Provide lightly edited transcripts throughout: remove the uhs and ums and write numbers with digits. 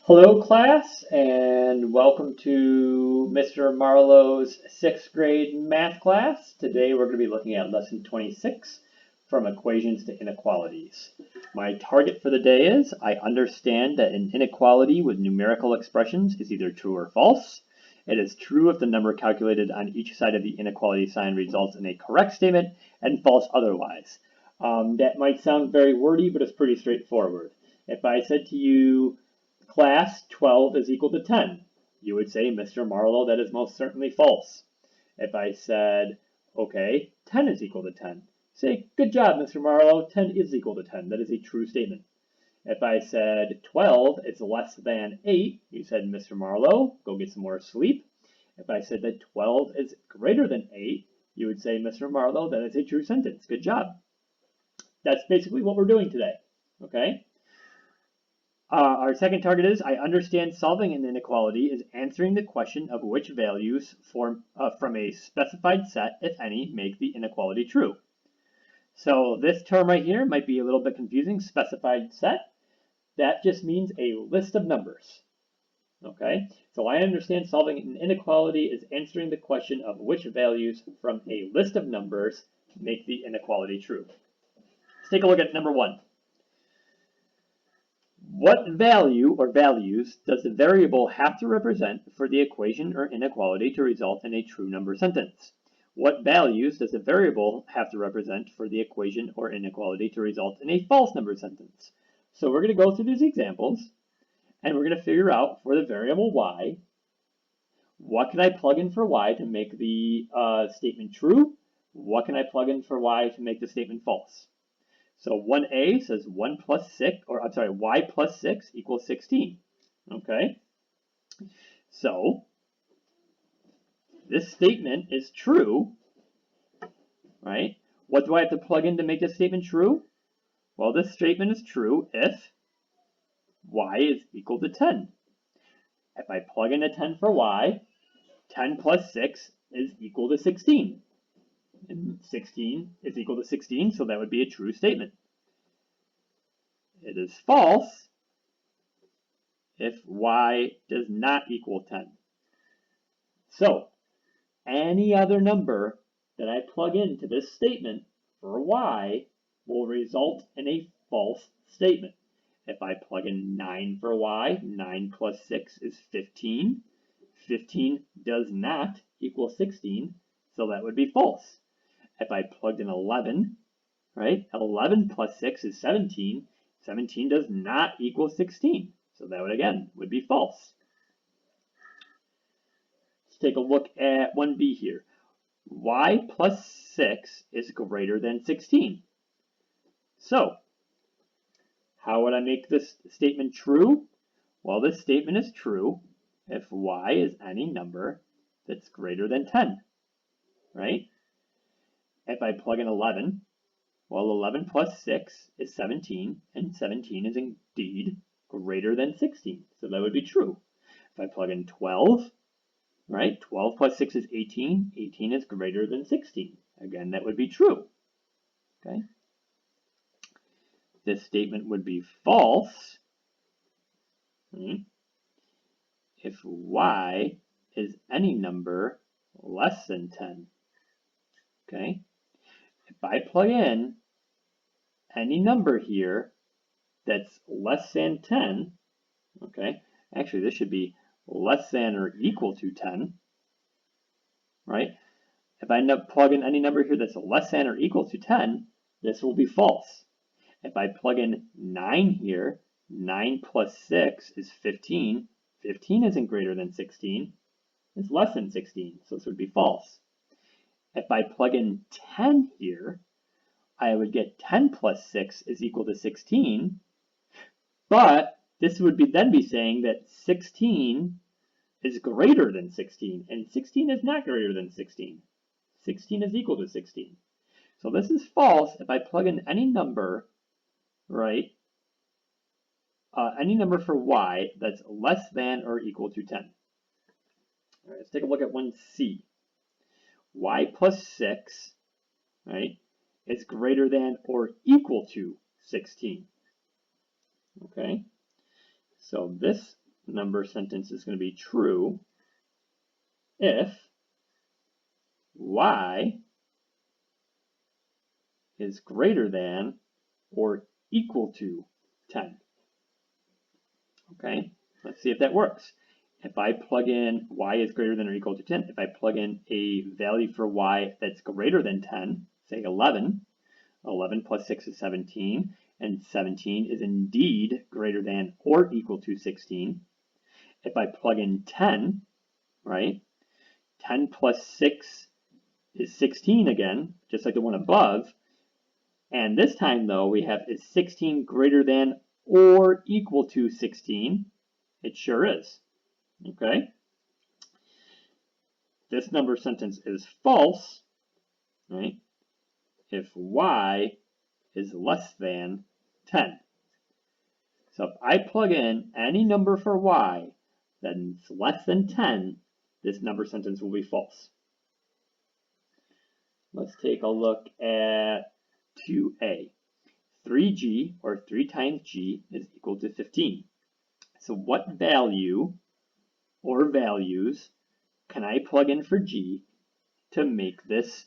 Hello class and welcome to Mr. Marlowe's 6th grade math class. Today we're going to be looking at lesson 26 from equations to inequalities. My target for the day is I understand that an inequality with numerical expressions is either true or false. It is true if the number calculated on each side of the inequality sign results in a correct statement and false otherwise. That might sound very wordy, but it's pretty straightforward. If I said to you, class, 12 is equal to 10. You would say, Mr. Marlowe, that is most certainly false. If I said, okay, 10 is equal to 10, say, good job, Mr. Marlowe, 10 is equal to 10. That is a true statement. If I said 12 is less than 8, you said, Mr. Marlowe, go get some more sleep. If I said that 12 is greater than 8, you would say, Mr. Marlowe, that is a true sentence. Good job. That's basically what we're doing today, okay? Our second target is, I understand solving an inequality is answering the question of which values from a specified set, if any, make the inequality true. So this term right here might be a little bit confusing, specified set. That just means a list of numbers. Okay, so I understand solving an inequality is answering the question of which values from a list of numbers make the inequality true. Let's take a look at number 1. What value or values does the variable have to represent for the equation or inequality to result in a true number sentence? What values does the variable have to represent for the equation or inequality to result in a false number sentence? So we're going to go through these examples and we're going to figure out for the variable y, what can I plug in for y to make the statement true? What can I plug in for y to make the statement false? So 1a says y plus 6 equals 16. Okay, so this statement is true, right? What do I have to plug in to make this statement true? Well, this statement is true if y is equal to 10. If I plug in a 10 for y, 10 plus 6 is equal to 16. And 16 is equal to 16, so that would be a true statement. It is false if y does not equal 10. So, any other number that I plug into this statement for y will result in a false statement. If I plug in 9 for y, 9 plus 6 is 15. 15 does not equal 16, so that would be false. If I plugged in 11, right, 11 plus 6 is 17. 17 does not equal 16, so that would again would be false. Let's take a look at 1b here. Y plus 6 is greater than 16. So, how would I make this statement true? Well, this statement is true if y is any number that's greater than 10, right? If I plug in 11, well, 11 plus 6 is 17, and 17 is indeed greater than 16, so that would be true. If I plug in 12, right, 12 plus 6 is 18, 18 is greater than 16. Again, that would be true, okay? This statement would be false, right, if y is any number less than 10, okay? If I plug in any number here that's less than 10, okay, actually this should be less than or equal to 10, right? If I plug in any number here that's less than or equal to 10, this will be false. If I plug in 9 here, 9 plus 6 is 15. 15 isn't greater than 16. It's less than 16, so this would be false. If I plug in 10 here, I would get 10 plus 6 is equal to 16, but this would then be saying that 16 is greater than 16, and 16 is not greater than 16. 16 is equal to 16. So this is false if I plug in any number, right, any number for y that's less than or equal to 10. All right, let's take a look at 1c. Y plus 6, right, is greater than or equal to 16. Okay, so this number sentence is going to be true if y is greater than or equal to 10. Okay, let's see if that works. If I plug in y is greater than or equal to 10, if I plug in a value for y that's greater than 10, say 11, 11 plus 6 is 17, and 17 is indeed greater than or equal to 16. If I plug in 10, right, 10 plus 6 is 16 again, just like the one above. And this time, though, we have is 16 greater than or equal to 16? It sure is. Okay? This number sentence is false, right, if y is less than 10. So if I plug in any number for y that's less than 10, this number sentence will be false. Let's take a look at 2a. 3g, or 3 times g, is equal to 15. So what value or values can I plug in for g to make this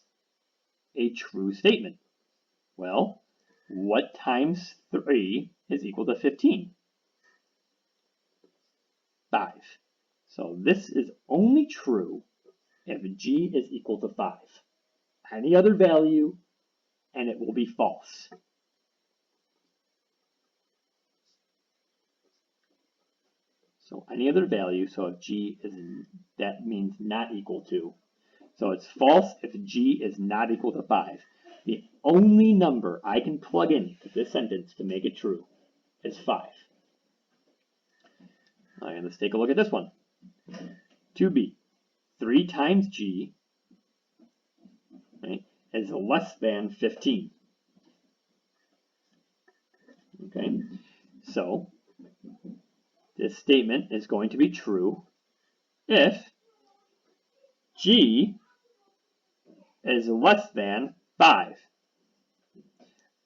a true statement? Well, what times 3 is equal to 15? 5. So this is only true if g is equal to 5. Any other value, and it will be false. So any other value, so if g is, that means not equal to. So it's false if g is not equal to 5. The only number I can plug in to this sentence to make it true is 5. All right, let's take a look at this one. 2b, 3 times g, right, is less than 15. Okay, so this statement is going to be true if g is less than 5.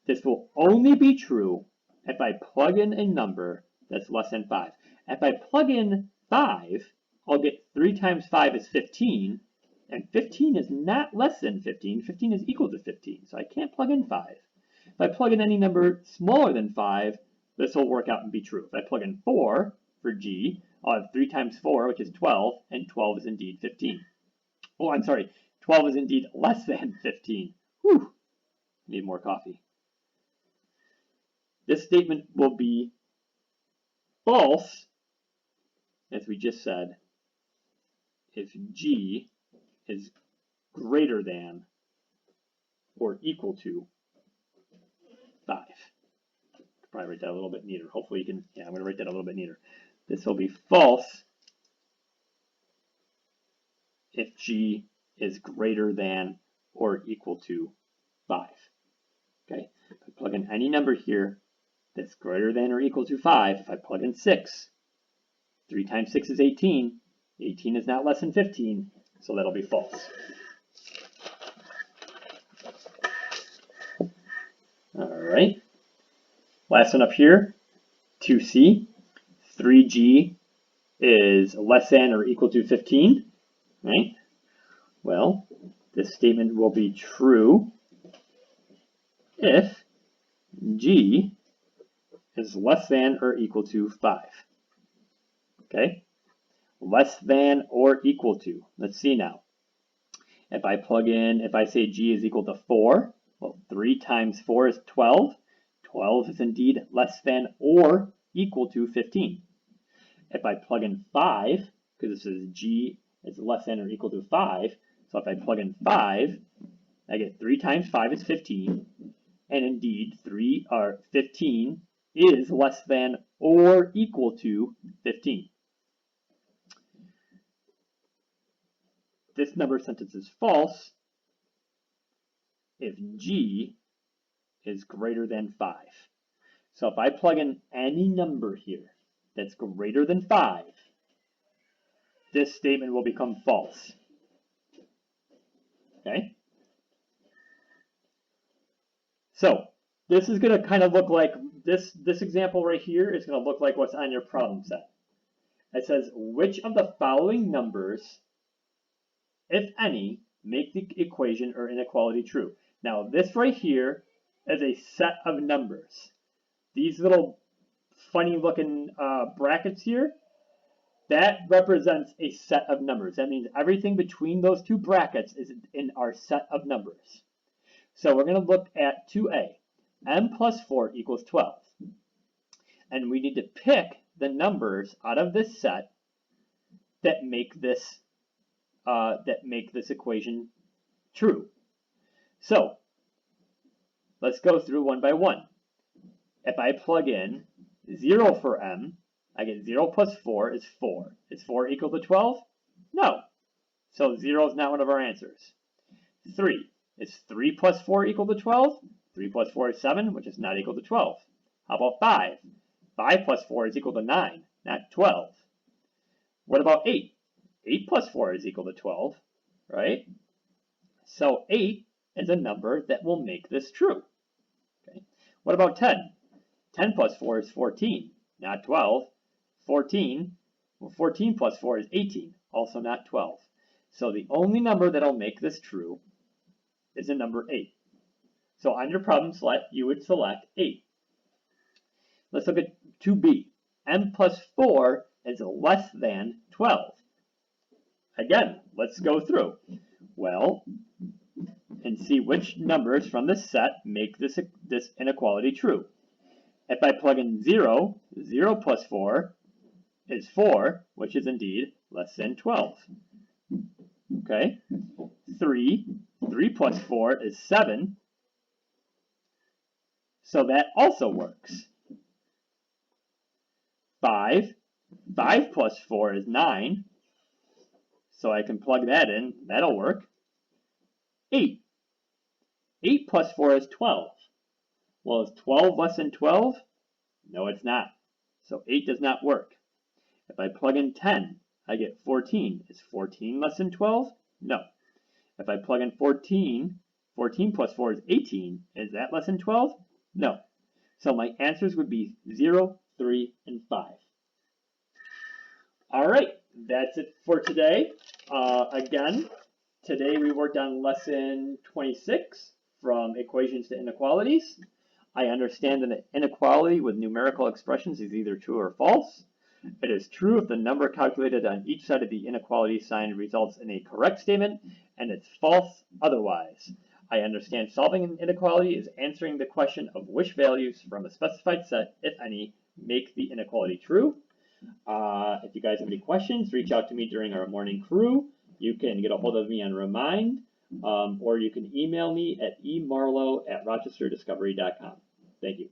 This will only be true if I plug in a number that's less than 5. If I plug in 5, I'll get 3 times 5 is 15, and 15 is not less than 15. 15 is equal to 15, so I can't plug in 5. If I plug in any number smaller than 5, this will work out and be true. If I plug in 4 for g, I'll have 3 times 4, which is 12, and 12 is indeed 15. Oh, I'm sorry, 12 is indeed less than 15. Whew, need more coffee. This statement will be false, as we just said, if g is greater than or equal to 5. Probably write that a little bit neater. Hopefully you can, yeah, I'm going to write that a little bit neater. This will be false if g is greater than or equal to 5. Okay, if I plug in any number here that's greater than or equal to 5, if I plug in 6, 3 times 6 is 18. 18 is not less than 15, so that'll be false. All right. Last one up here, 2c. 3g is less than or equal to 15, right? Well, this statement will be true if g is less than or equal to 5. Okay? Less than or equal to. Let's see now. If I plug in, if I say g is equal to 4, well, 3 times 4 is 12. 12 is indeed less than or equal to 15. If I plug in 5, because this is g is less than or equal to 5, so if I plug in 5, I get 3 times 5 is 15, and indeed 15 is less than or equal to 15. This number sentence is false if g is greater than 5. So if I plug in any number here that's greater than 5, this statement will become false. Okay? So this is going to kind of look like, this example right here is going to look like what's on your problem set. It says, which of the following numbers, if any, make the equation or inequality true? Now, this right here is a set of numbers. These little funny looking brackets here, that represents a set of numbers. That means everything between those two brackets is in our set of numbers. So we're going to look at 2a. m plus 4 equals 12. And we need to pick the numbers out of this set that make this equation true. So let's go through one by one. If I plug in 0 for m, I get 0 plus 4 is 4. Is 4 equal to 12? No. So 0 is not one of our answers. 3. Is 3 plus 4 equal to 12? 3 plus 4 is 7, which is not equal to 12. How about 5? 5 plus 4 is equal to 9, not 12. What about 8? 8 plus 4 is equal to 12, right? So 8 is a number that will make this true. Okay. What about 10? 10 plus 4 is 14, not 12. 14 plus 4 is 18, also not 12. So the only number that will make this true is the number 8. So on your problem set, you would select 8. Let's look at 2b. m plus 4 is less than 12. Again, let's go through. Well, and see which numbers from this set make this inequality true. If I plug in 0, 0 plus 4 is 4, which is indeed less than 12. Okay. 3 plus 4 is 7. So that also works. 5 plus 4 is 9. So I can plug that in. That'll work. 8 plus 4 is 12. Well, is 12 less than 12? No, it's not. So 8 does not work. If I plug in 10, I get 14. Is 14 less than 12? No. If I plug in 14, 14 plus 4 is 18. Is that less than 12? No. So my answers would be 0, 3, and 5. All right, that's it for today. Again, today we worked on lesson 26, from equations to inequalities. I understand that an inequality with numerical expressions is either true or false. It is true if the number calculated on each side of the inequality sign results in a correct statement, and it's false otherwise. I understand solving an inequality is answering the question of which values from a specified set, if any, make the inequality true. If you guys have any questions, reach out to me during our morning crew. You can get a hold of me on Remind, or you can email me at emarlow@rochesterdiscovery.com. Thank you.